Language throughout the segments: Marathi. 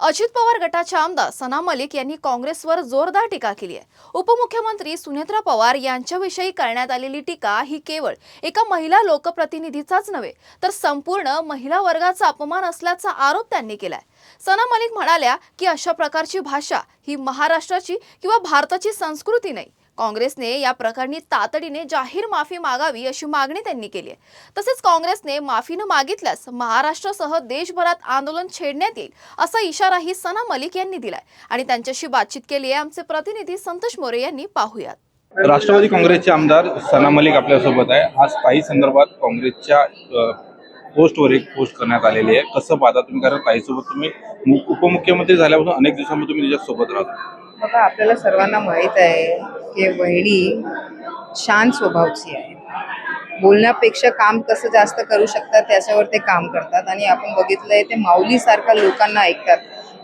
अजित पवार गटाच्या आमदार सना मलिक यांनी काँग्रेसवर जोरदार टीका केली आहे। उपमुख्यमंत्री सुनेत्रा पवार यांच्याविषयी करण्यात आलेली टीका ही केवळ एका महिला लोकप्रतिनिधीचाच नव्हे तर संपूर्ण महिला वर्गाचा अपमान असल्याचा आरोप त्यांनी केलाय। सना मलिक म्हणाल्या की अशा प्रकारची भाषा ही महाराष्ट्राची किंवा भारताची संस्कृती नाही। काँग्रेसने या प्रकरणी तातडीने जाहीर माफी मागावी अशी मागणी त्यांनी केली आहे। तसेच काँग्रेसने माफी न मागितल्यास महाराष्ट्रासह देशभरात आंदोलन छेडण्यात येईल असा इशाराही सना मलिक यांनी दिलाय आणि त्यांच्याशी बातचीत केली आहे आमचे प्रतिनिधी संतोष मोरे यांनी। पाहूयात। राष्ट्रवादी काँग्रेसचे आमदार सना मलिक आपल्यासोबत आहे। आज काही संदर्भात काँग्रेसच्या पोस्टवर एक पोस्ट करण्यात आलेली आहे। कसं पाहता तुम्ही, कारण ताईसोबत तुम्ही उपमुख्यमंत्री झाल्यापासून अनेक दिवसांपासून तुम्ही तिच्यासोबत राहता। बघा, आपल्याला सर्वांना माहीत आहे की वहिनी शांत स्वभावची आहे। बोलण्यापेक्षा काम कसं जास्त करू शकतात त्याच्यावर ते काम करतात आणि आपण बघितलंय ते माऊलीसारखा लोकांना ऐकतात।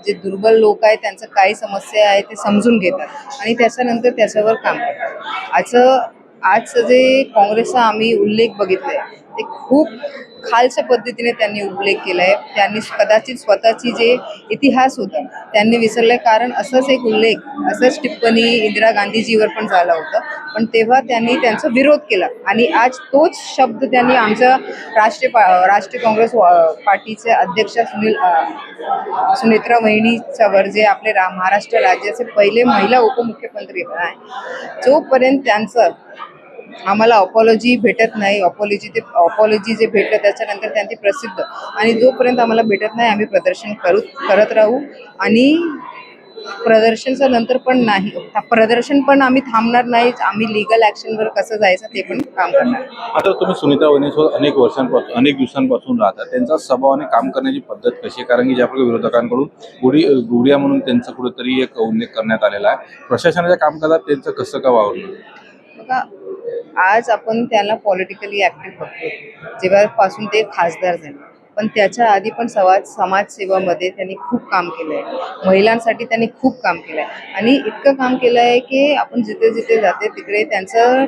जे दुर्बल लोक आहेत त्यांचं काही समस्या आहे ते समजून घेतात आणि त्याच्यानंतर त्याच्यावर काम करतात। आज जे काँग्रेसचा आम्ही उल्लेख बघितलाय ते खूप खालच्या पद्धतीने त्यांनी उल्लेख केलाय। त्यांनी कदाचित स्वतःची जे इतिहास होता त्यांनी विसरले, कारण असंच एक उल्लेख, असंच टिप्पणी इंदिरा गांधीजीवर पण झाला होता, पण तेव्हा त्यांनी त्यांचा विरोध केला आणि आज तोच शब्द त्यांनी आमच्या राष्ट्रीय काँग्रेस पार्टीचे अध्यक्ष सुनेत्रा वहिनीच्यावर, जे आपले महाराष्ट्र राज्याचे पहिले महिला उपमुख्यमंत्री आहे, जोपर्यंत त्यांचं आम्हाला अपॉलॉजी भेटत नाही, अपॉलॉजी जे भेटलं त्याच्यानंतर त्यांची प्रसिद्ध, आणि जोपर्यंत आम्हाला भेटत नाही आम्ही प्रदर्शन करत राहू आणि प्रदर्शनच्या नंतर पण नाही, प्रदर्शन पण आम्ही थांबणार नाही। आम्ही लीगल ऍक्शनवर कसं जायचं ते पण काम करणार। आता तुम्ही सुनीता वहिनीसोबत अनेक वर्षांपासून, अनेक दिवसांपासून राहता, त्यांचा स्वभाव आणि काम करण्याची पद्धत कशी आहे? कारण की ज्याप्रकारे विरोधकांकडून गुडिया म्हणून त्यांचा कुठेतरी एक उल्लेख करण्यात आलेला आहे। प्रशासनाच्या कामकाजात त्यांचं कसं का वावरलं? बघा, आज आपण त्याला पॉलिटिकली ऍक्टिव्ह बघतो जेव्हापासून ते खासदार झाले, पण त्याच्या आधी पण समाजसेवामध्ये त्यांनी खूप काम केलंय। महिलांसाठी त्यांनी खूप काम केलंय आणि इतकं काम केलंय की आपण जिथे जिथे जाते तिकडे त्यांचं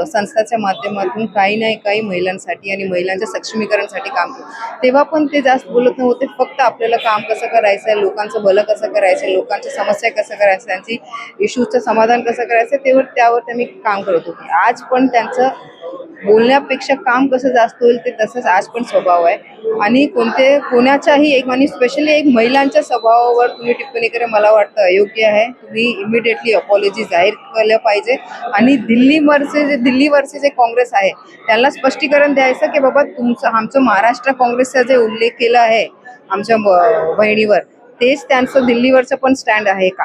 संस्थाच्या माध्यमातून काही नाही काही महिलांसाठी आणि महिलांच्या सक्षमीकरणासाठी काम केलं। तेव्हा पण ते जास्त बोलत नव्हते, फक्त आपल्याला काम कसं करायचं आहे, लोकांचं भलं कसं करायचं, लोकांच्या समस्या कसं करायचं, त्यांची इश्यूजचं समाधान कसं करायचं त्यावर त्यांनी काम करत होते। आज पण त्यांचं बोलण्यापेक्षा काम कसं जास्त होईल ते तसंच आज पण स्वभाव आहे आणि कोणाच्याही एक, आणि स्पेशली एक महिलांच्या स्वभावावर तुम्ही टिप्पणी करा, मला वाटतं अयोग्य आहे। तुम्ही इमिडिएटली अपॉलॉजी जाहीर केलं पाहिजे आणि दिल्लीवरचे जे काँग्रेस आहे त्यांना स्पष्टीकरण द्यायचं की बाबा आमचं महाराष्ट्र काँग्रेसचा जे उल्लेख केला आहे आमच्या बहिणीवर, तेच त्यांचं दिल्लीवरचं पण स्टँड आहे का?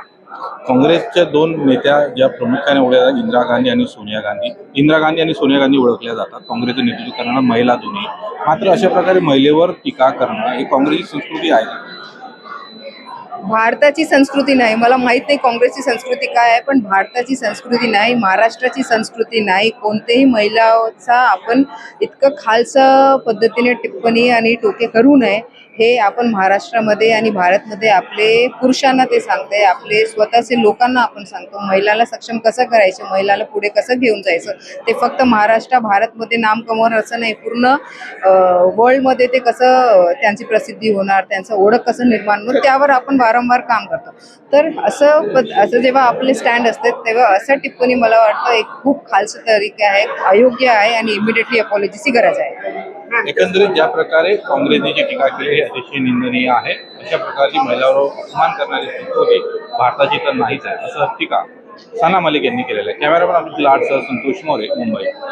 काँग्रेसच्या दोन नेत्या ज्या प्रामुख्याने ओळखल्या जातात, इंदिरा गांधी आणि सोनिया गांधी ओळखल्या जातात। काँग्रेसचं नेतृत्व करणाऱ्या महिला दोन्ही, मात्र अशा प्रकारे महिलेवर टीका करणं ही काँग्रेसची संस्कृती आहे का? भारताची संस्कृती नाही, मला माहित नाही काँग्रेसची संस्कृती काय आहे, पण भारताची संस्कृती नाही, महाराष्ट्राची संस्कृती नाही। कोणत्याही महिलाचा आपण इतकं खालच्या पद्धतीने टिप्पणी आणि टोके करू नये, हे आपण महाराष्ट्रामध्ये आणि भारतमध्ये आपले पुरुषांना ते सांगते, आपले स्वतःचे लोकांना आपण सांगतो महिलाला सक्षम कसं करायचं, महिलाला पुढे कसं घेऊन जायचं। ते फक्त भारतमध्ये नाम कमवणार असं नाही, पूर्ण वर्ल्डमध्ये ते कसं त्यांची प्रसिद्धी होणार, त्यांचं ओळख कसं निर्माण होणार, त्यावर आपण वारंवार काम करतो। तर असं जेव्हा आपले स्टँड असते तेव्हा असं टिप्पणी मला वाटतं एक खूप खालचं तरीके आहे, अयोग्य आहे आणि इमिडिएटली अपॉलॉजीची गरज आहे। एकंदरीत ज्या प्रकारे काँग्रेसने जी टीका केली ही अतिशय निंदनीय आहे। अशा प्रकारची महिलांवर अपमान करणारी संस्कृती भारताची तर नाहीच आहे, असं टीका सना मलिक यांनी केलेलं आहे। कॅमेरामॅन अमित लाडसह संतोष मोरे, मुंबई।